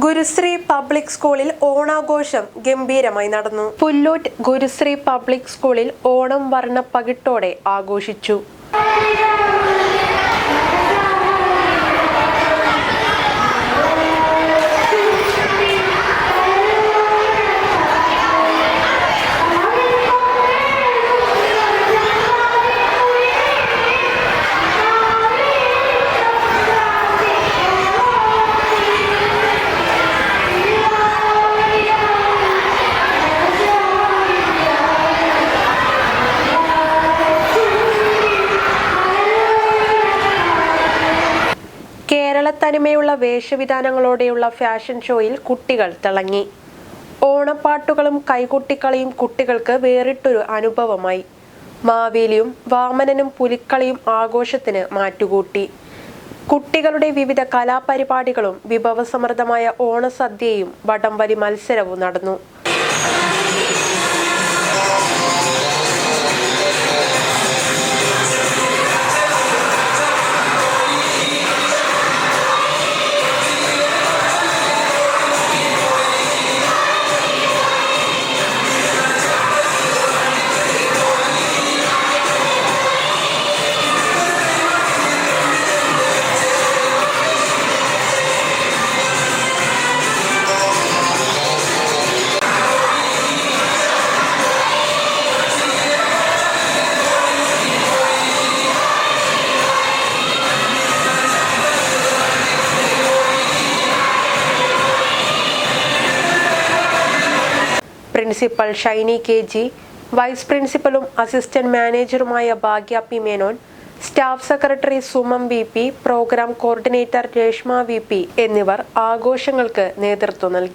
Gurushree public സ്കൂളിൽ ഓണാഘോഷം ഗംഭീരമായി നടന്നു. പുല്ലൂറ്റ് ഗുരുശ്രീ പബ്ലിക് സ്കൂളിൽ ഓണം വർണ്ണപ്പകിട്ടോടെ ആഘോഷിച്ചു. കേരളത്തനിമയുള്ള വേഷവിധാനങ്ങളോടെയുള്ള ഫാഷൻ ഷോയിൽ കുട്ടികൾ തിളങ്ങി. ഓണപ്പാട്ടുകളും കൈകൊട്ടിക്കളിയും കുട്ടികൾക്ക് വേറിട്ടൊരു അനുഭവമായി. മാവേലിയും വാമനനും പുലിക്കളിയും ആഘോഷത്തിന് മാറ്റുകൂട്ടി. കുട്ടികളുടെ വിവിധ കലാപരിപാടികളും വിഭവസമൃദ്ധമായ ഓണസദ്യയും വടംവലി മത്സരവും നടന്നു. പ്രിൻസിപ്പൽ ഷൈനി KG, വൈസ് പ്രിൻസിപ്പലും അസിസ്റ്റന്റ് മാനേജറുമായ Bhagya P. Menon, staff secretary Sumam VP, programme coordinator Reshma VP എന്നിവർ ആഘോഷങ്ങൾക്ക് നേതൃത്വം നൽകി.